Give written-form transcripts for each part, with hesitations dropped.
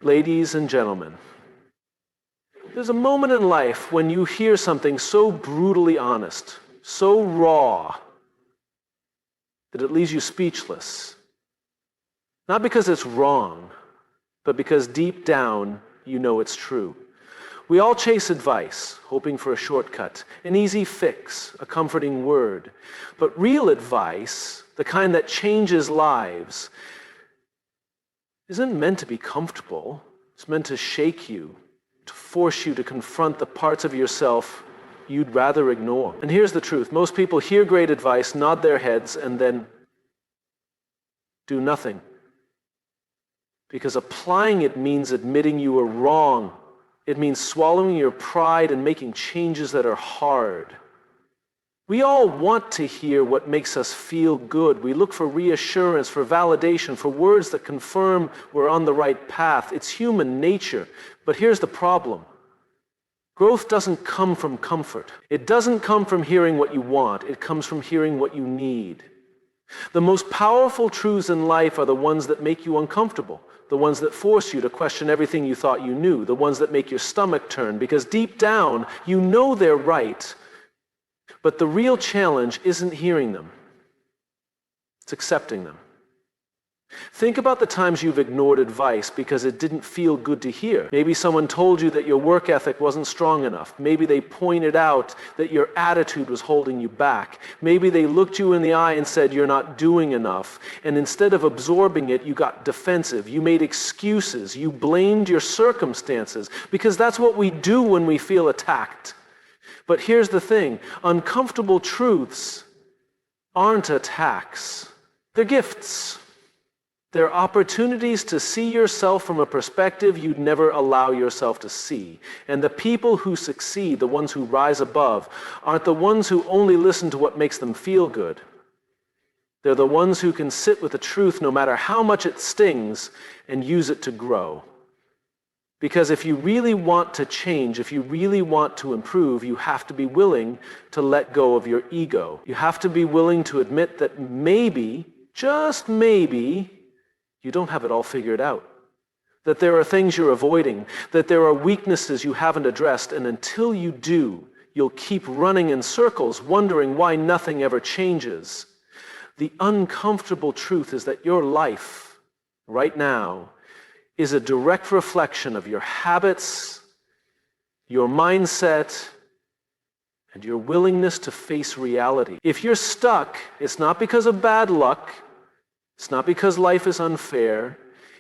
Ladies and gentlemen, there's a moment in life when you hear something so brutally honest, so raw, that it leaves you speechless. Not because it's wrong, but because deep down you know it's true. We all chase advice, hoping for a shortcut, an easy fix, a comforting word. But real advice, the kind that changes lives, isn't meant to be comfortable. It's meant to shake you, to force you to confront the parts of yourself you'd rather ignore. And here's the truth. Most people hear great advice, nod their heads, and then do nothing. Because applying it means admitting you were wrong. It means swallowing your pride and making changes that are hard. We all want to hear what makes us feel good. We look for reassurance, for validation, for words that confirm we're on the right path. It's human nature. But here's the problem. Growth doesn't come from comfort. It doesn't come from hearing what you want. It comes from hearing what you need. The most powerful truths in life are the ones that make you uncomfortable, the ones that force you to question everything you thought you knew, the ones that make your stomach turn, because deep down, you know they're right. But the real challenge isn't hearing them. It's accepting them. Think about the times you've ignored advice because it didn't feel good to hear. Maybe someone told you that your work ethic wasn't strong enough. Maybe they pointed out that your attitude was holding you back. Maybe they looked you in the eye and said you're not doing enough. And instead of absorbing it, you got defensive. You made excuses. You blamed your circumstances, because that's what we do when we feel attacked. But here's the thing. Uncomfortable truths aren't attacks. They're gifts. They're opportunities to see yourself from a perspective you'd never allow yourself to see. And the people who succeed, the ones who rise above, aren't the ones who only listen to what makes them feel good. They're the ones who can sit with the truth no matter how much it stings and use it to grow. Because if you really want to change, if you really want to improve, you have to be willing to let go of your ego. You have to be willing to admit that maybe, just maybe, you don't have it all figured out. That there are things you're avoiding, that there are weaknesses you haven't addressed, and until you do, you'll keep running in circles, wondering why nothing ever changes. The uncomfortable truth is that your life, right now, is a direct reflection of your habits, your mindset, and your willingness to face reality. If you're stuck, it's not because of bad luck. It's not because life is unfair.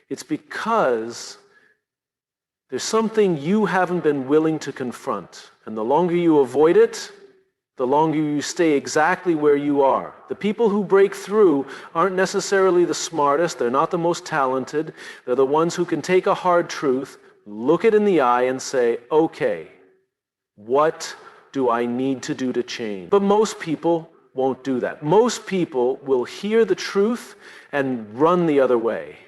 It's because there's something you haven't been willing to confront. And the longer you avoid it, the longer you stay exactly where you are. The people who break through aren't necessarily the smartest. They're not the most talented. They're the ones who can take a hard truth, look it in the eye, and say, okay, what do I need to do to change? But most people won't do that. Most people will hear the truth and run the other way.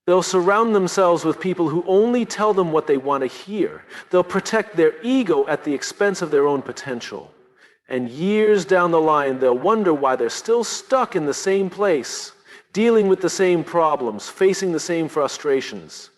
They'll surround themselves with people who only tell them what they want to hear. They'll protect their ego at the expense of their own potential. And years down the line, they'll wonder why they're still stuck in the same place, dealing with the same problems, facing the same frustrations.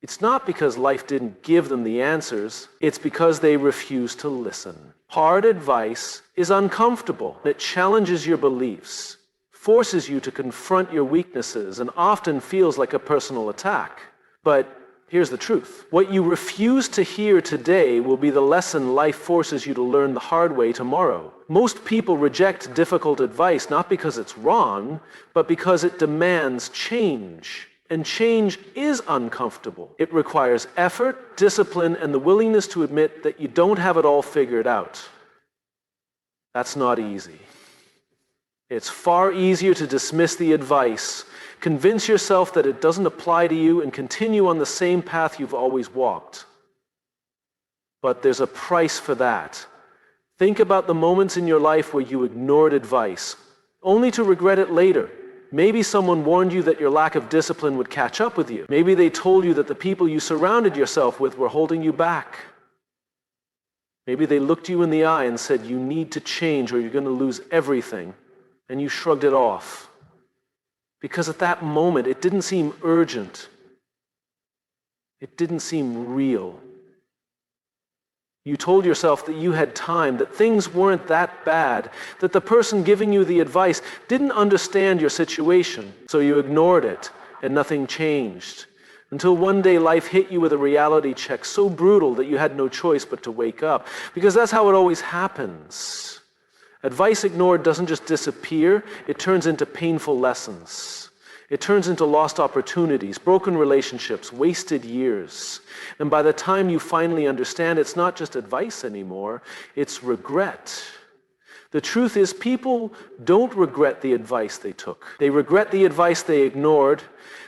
It's not because life didn't give them the answers. It's because they refuse to listen. Hard advice is uncomfortable. It challenges your beliefs, forces you to confront your weaknesses, and often feels like a personal attack. But here's the truth. What you refuse to hear today will be the lesson life forces you to learn the hard way tomorrow. Most people reject difficult advice not because it's wrong, but because it demands change. And change is uncomfortable. It requires effort, discipline, and the willingness to admit that you don't have it all figured out. That's not easy. It's far easier to dismiss the advice, convince yourself that it doesn't apply to you, and continue on the same path you've always walked. But there's a price for that. Think about the moments in your life where you ignored advice, only to regret it later. Maybe someone warned you that your lack of discipline would catch up with you. Maybe they told you that the people you surrounded yourself with were holding you back. Maybe they looked you in the eye and said, you need to change or you're going to lose everything. And you shrugged it off. Because at that moment, it didn't seem urgent. It didn't seem real. You told yourself that you had time, that things weren't that bad, that the person giving you the advice didn't understand your situation, so you ignored it and nothing changed. Until one day life hit you with a reality check so brutal that you had no choice but to wake up. Because that's how it always happens. Advice ignored doesn't just disappear, it turns into painful lessons. It turns into lost opportunities, broken relationships, wasted years. And by the time you finally understand, it's not just advice anymore, it's regret. The truth is, people don't regret the advice they took. They regret the advice they ignored.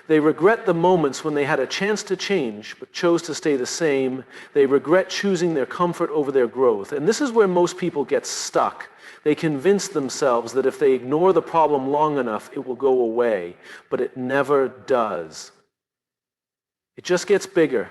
They regret the moments when they had a chance to change but chose to stay the same. They regret choosing their comfort over their growth. And this is where most people get stuck. They convince themselves that if they ignore the problem long enough, it will go away. But it never does. It just gets bigger.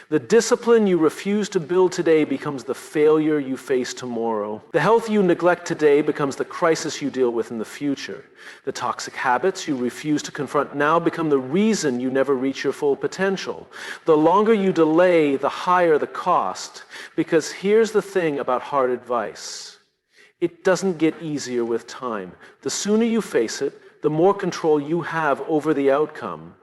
The discipline you refuse to build today becomes the failure you face tomorrow. The health you neglect today becomes the crisis you deal with in the future. The toxic habits you refuse to confront now become the reason you never reach your full potential. The longer you delay, the higher the cost. Because here's the thing about hard advice. It doesn't get easier with time. The sooner you face it, the more control you have over the outcome.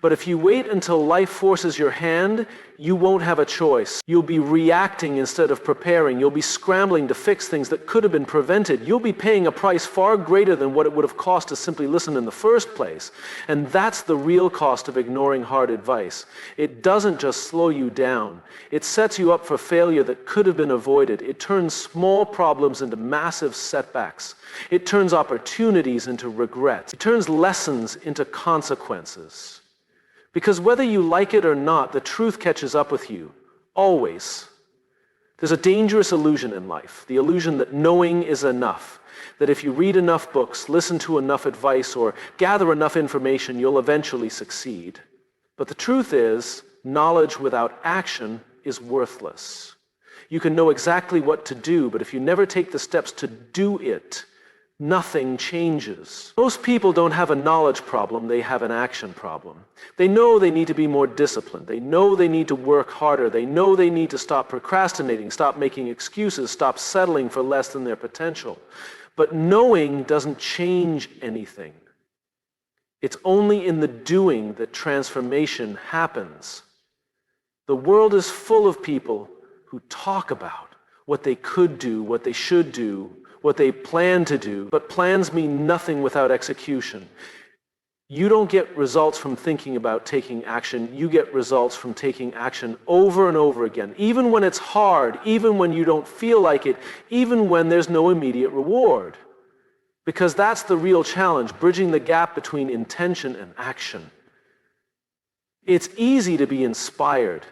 But if you wait until life forces your hand, you won't have a choice. You'll be reacting instead of preparing. You'll be scrambling to fix things that could have been prevented. You'll be paying a price far greater than what it would have cost to simply listen in the first place. And that's the real cost of ignoring hard advice. It doesn't just slow you down. It sets you up for failure that could have been avoided. It turns small problems into massive setbacks. It turns opportunities into regrets. It turns lessons into consequences. Because whether you like it or not, the truth catches up with you, always. There's a dangerous illusion in life, the illusion that knowing is enough, that if you read enough books, listen to enough advice, or gather enough information, you'll eventually succeed. But the truth is, knowledge without action is worthless. You can know exactly what to do, but if you never take the steps to do it, nothing changes. Most people don't have a knowledge problem, they have an action problem. They know they need to be more disciplined. They know they need to work harder. They know they need to stop procrastinating, stop making excuses, stop settling for less than their potential. But knowing doesn't change anything. It's only in the doing that transformation happens. The world is full of people who talk about what they could do, what they should do, what they plan to do, but plans mean nothing without execution. You don't get results from thinking about taking action. You get results from taking action over and over again, even when it's hard, even when you don't feel like it, even when there's no immediate reward. Because that's the real challenge, bridging the gap between intention and action. It's easy to be inspired.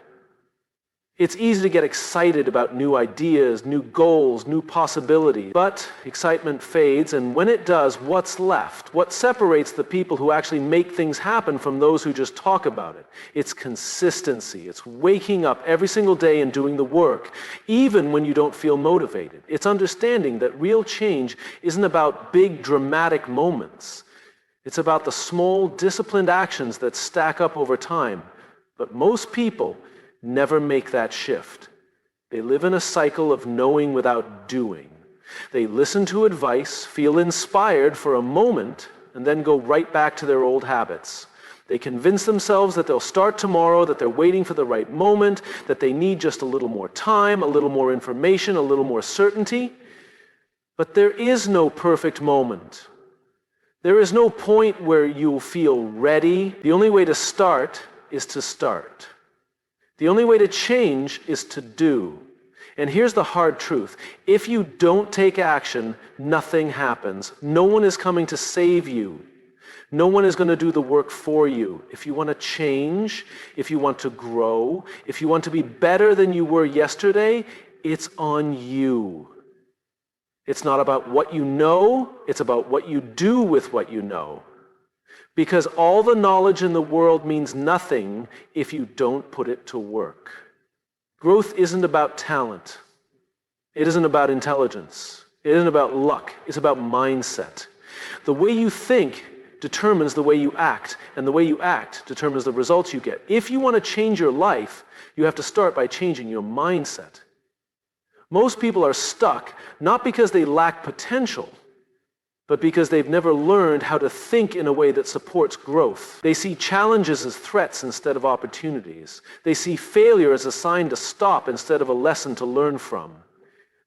It's easy to get excited about new ideas, new goals, new possibilities. But excitement fades, and when it does, what's left? What separates the people who actually make things happen from those who just talk about it? It's consistency. It's waking up every single day and doing the work, even when you don't feel motivated. It's understanding that real change isn't about big, dramatic moments. It's about the small, disciplined actions that stack up over time. But most people never make that shift. They live in a cycle of knowing without doing. They listen to advice, feel inspired for a moment, and then go right back to their old habits. They convince themselves that they'll start tomorrow, that they're waiting for the right moment, that they need just a little more time, a little more information, a little more certainty. But there is no perfect moment. There is no point where you'll feel ready. The only way to start is to start. The only way to change is to do. And here's the hard truth. If you don't take action, nothing happens. No one is coming to save you. No one is going to do the work for you. If you want to change, if you want to grow, if you want to be better than you were yesterday, it's on you. It's not about what you know, it's about what you do with what you know. Because all the knowledge in the world means nothing if you don't put it to work. Growth isn't about talent. It isn't about intelligence. It isn't about luck. It's about mindset. The way you think determines the way you act, and the way you act determines the results you get. If you want to change your life, you have to start by changing your mindset. Most people are stuck not because they lack potential, but because they've never learned how to think in a way that supports growth. They see challenges as threats instead of opportunities. They see failure as a sign to stop instead of a lesson to learn from.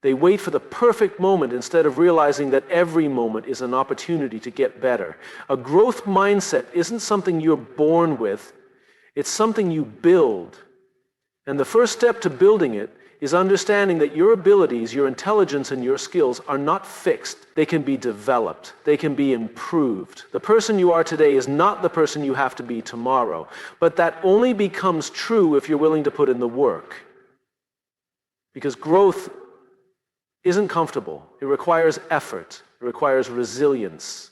They wait for the perfect moment instead of realizing that every moment is an opportunity to get better. A growth mindset isn't something you're born with, it's something you build. And the first step to building it is understanding that your abilities, your intelligence, and your skills are not fixed. They can be developed. They can be improved. The person you are today is not the person you have to be tomorrow. But that only becomes true if you're willing to put in the work. Because growth isn't comfortable. It requires effort. It requires resilience.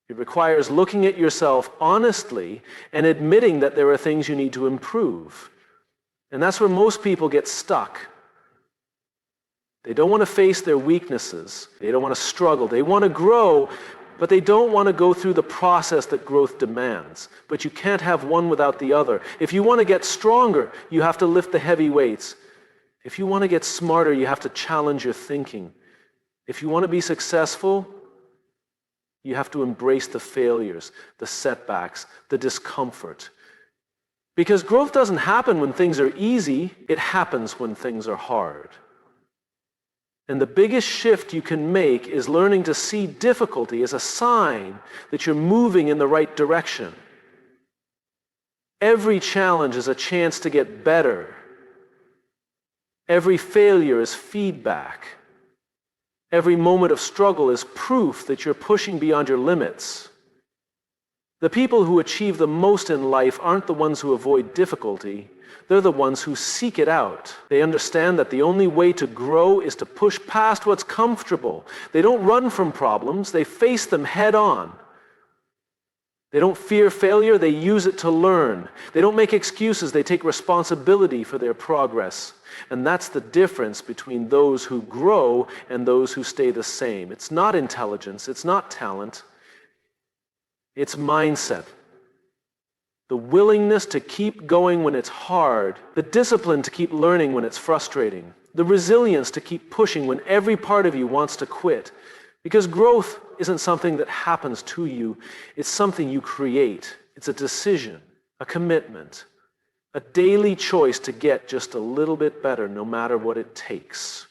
It requires looking at yourself honestly and admitting that there are things you need to improve. And that's where most people get stuck. They don't want to face their weaknesses. They don't want to struggle. They want to grow, but they don't want to go through the process that growth demands. But you can't have one without the other. If you want to get stronger, you have to lift the heavy weights. If you want to get smarter, you have to challenge your thinking. If you want to be successful, you have to embrace the failures, the setbacks, the discomfort. Because growth doesn't happen when things are easy, it happens when things are hard. And the biggest shift you can make is learning to see difficulty as a sign that you're moving in the right direction. Every challenge is a chance to get better. Every failure is feedback. Every moment of struggle is proof that you're pushing beyond your limits. The people who achieve the most in life aren't the ones who avoid difficulty. They're the ones who seek it out. They understand that the only way to grow is to push past what's comfortable. They don't run from problems, they face them head on. They don't fear failure, they use it to learn. They don't make excuses, they take responsibility for their progress. And that's the difference between those who grow and those who stay the same. It's not intelligence, it's not talent. It's mindset. The willingness to keep going when it's hard, the discipline to keep learning when it's frustrating, the resilience to keep pushing when every part of you wants to quit. Because growth isn't something that happens to you, it's something you create. It's a decision, a commitment, a daily choice to get just a little bit better no matter what it takes.